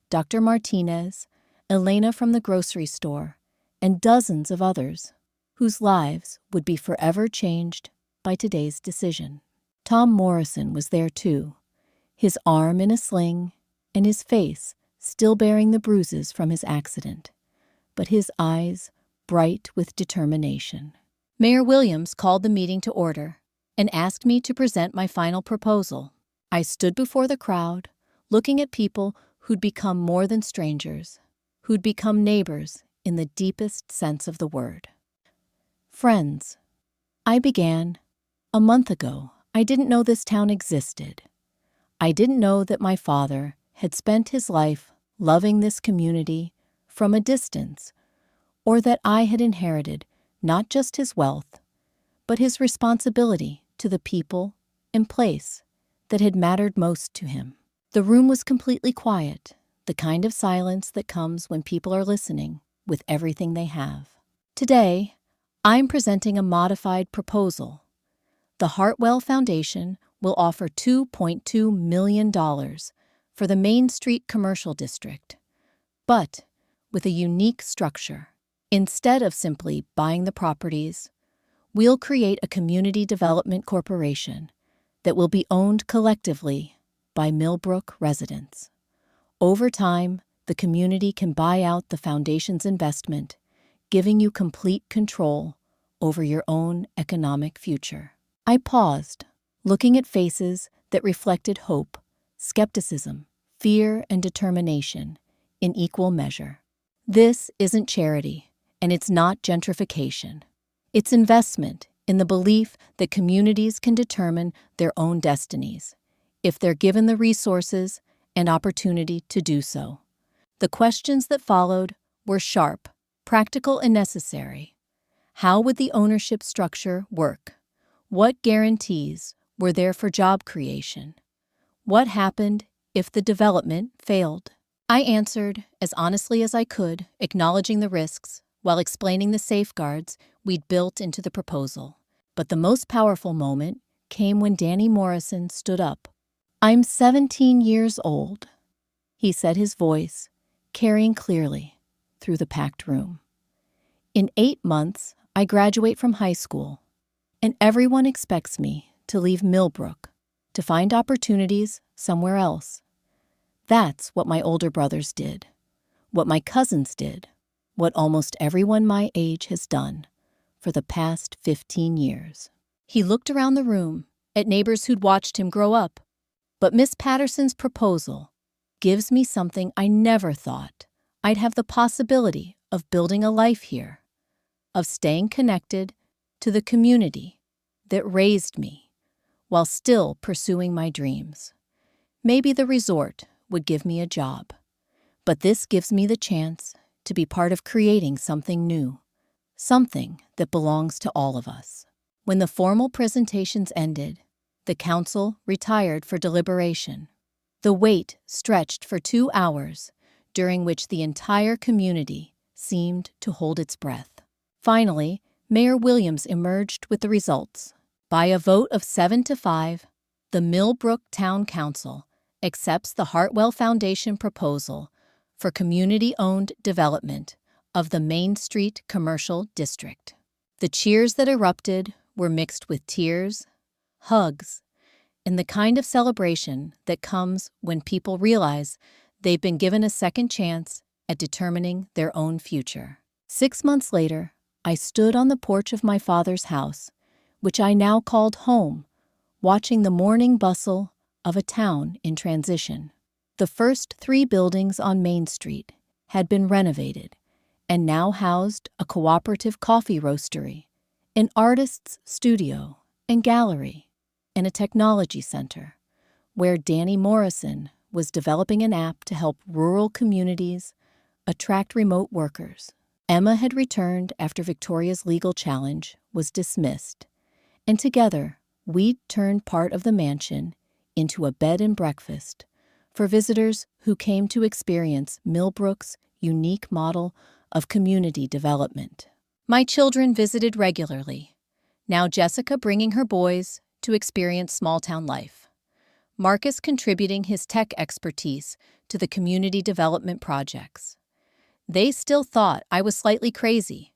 Dr. Martinez, Elena from the grocery store, and dozens of others whose lives would be forever changed by today's decision. Tom Morrison was there too, his arm in a sling and his face still bearing the bruises from his accident, but his eyes bright with determination. Mayor Williams called the meeting to order and asked me to present my final proposal. I stood before the crowd, looking at people who'd become more than strangers, who'd become neighbors in the deepest sense of the word. Friends, I began. A month ago, I didn't know this town existed. I didn't know that my father had spent his life loving this community from a distance, or that I had inherited not just his wealth, but his responsibility to the people and place that had mattered most to him. The room was completely quiet, the kind of silence that comes when people are listening with everything they have. Today, I'm presenting a modified proposal. The Hartwell Foundation will offer $2.2 million for the Main Street Commercial District, but with a unique structure. Instead of simply buying the properties, we'll create a community development corporation that will be owned collectively by Millbrook residents. Over time, the community can buy out the foundation's investment, giving you complete control over your own economic future. I paused, looking at faces that reflected hope, skepticism, fear, and determination in equal measure. This isn't charity, and it's not gentrification. It's investment in the belief that communities can determine their own destinies if they're given the resources and opportunity to do so. The questions that followed were sharp, practical, and necessary. How would the ownership structure work? What guarantees were there for job creation? What happened if the development failed? I answered as honestly as I could, acknowledging the risks, while explaining the safeguards we'd built into the proposal. But the most powerful moment came when Danny Morrison stood up. "I'm 17 years old," he said, his voice carrying clearly through the packed room. "In 8 months, I graduate from high school, and everyone expects me to leave Millbrook to find opportunities somewhere else. That's what my older brothers did, what my cousins did, what almost everyone my age has done for the past 15 years." He looked around the room at neighbors who'd watched him grow up. "But Miss Patterson's proposal gives me something I never thought I'd have the possibility of building a life here, of staying connected to the community that raised me while still pursuing my dreams. Maybe the resort would give me a job, but this gives me the chance to be part of creating something new, something that belongs to all of us." When the formal presentations ended, the council retired for deliberation. The wait stretched for 2 hours, during which the entire community seemed to hold its breath. Finally, Mayor Williams emerged with the results. By a vote of 7-5, the Millbrook Town Council accepts the Hartwell Foundation proposal for community-owned development of the Main Street Commercial District. The cheers that erupted were mixed with tears, hugs, and the kind of celebration that comes when people realize they've been given a second chance at determining their own future. 6 months later, I stood on the porch of my father's house, which I now called home, watching the morning bustle of a town in transition. The first 3 buildings on Main Street had been renovated and now housed a cooperative coffee roastery, an artist's studio and gallery, and a technology center, where Danny Morrison was developing an app to help rural communities attract remote workers. Emma had returned after Victoria's legal challenge was dismissed, and together we'd turned part of the mansion into a bed and breakfast for visitors who came to experience Millbrook's unique model of community development. My children visited regularly, now Jessica bringing her boys to experience small-town life, Marcus contributing his tech expertise to the community development projects. They still thought I was slightly crazy,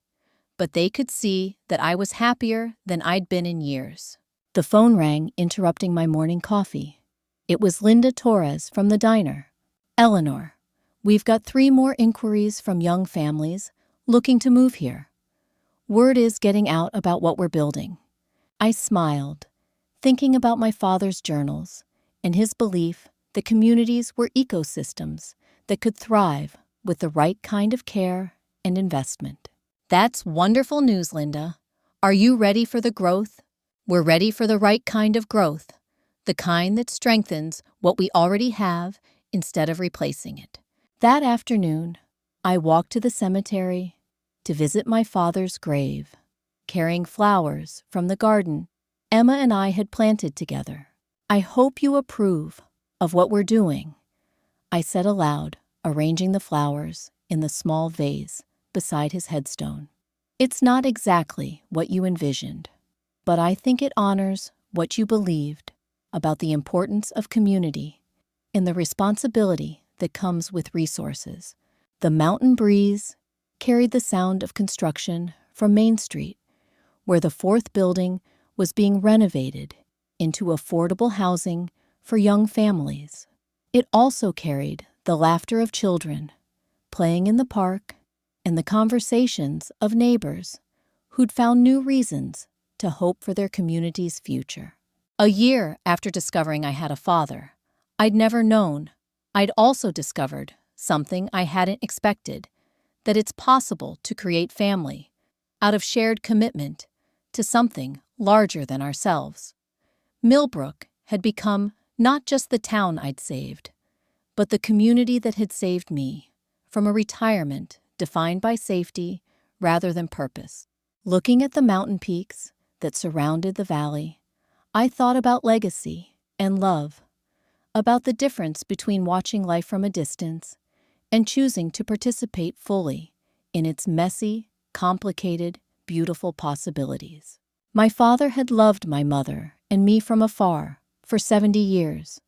but they could see that I was happier than I'd been in years. The phone rang, interrupting my morning coffee. It was Linda Torres from the diner. "Eleanor, we've got 3 more inquiries from young families looking to move here. Word is getting out about what we're building." I smiled, thinking about my father's journals and his belief that communities were ecosystems that could thrive with the right kind of care and investment. "That's wonderful news, Linda. Are you ready for the growth? We're ready for the right kind of growth, the kind that strengthens what we already have instead of replacing it." That afternoon, I walked to the cemetery to visit my father's grave, carrying flowers from the garden Emma and I had planted together. "I hope you approve of what we're doing," I said aloud, arranging the flowers in the small vase beside his headstone. "It's not exactly what you envisioned, but I think it honors what you believed about the importance of community and the responsibility that comes with resources." The mountain breeze carried the sound of construction from Main Street, where the 4th building was being renovated into affordable housing for young families. It also carried the laughter of children playing in the park and the conversations of neighbors who'd found new reasons to hope for their community's future. A year after discovering I had a father I'd never known, I'd also discovered something I hadn't expected, that it's possible to create family out of shared commitment to something larger than ourselves. Millbrook had become not just the town I'd saved, but the community that had saved me from a retirement defined by safety rather than purpose. Looking at the mountain peaks that surrounded the valley, I thought about legacy and love, about the difference between watching life from a distance and choosing to participate fully in its messy, complicated, beautiful possibilities. My father had loved my mother and me from afar for 70 years,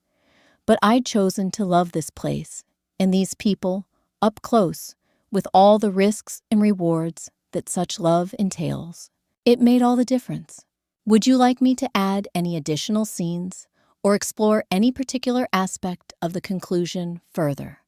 but I'd chosen to love this place and these people up close with all the risks and rewards that such love entails. It made all the difference. Would you like me to add any additional scenes or explore any particular aspect of the conclusion further?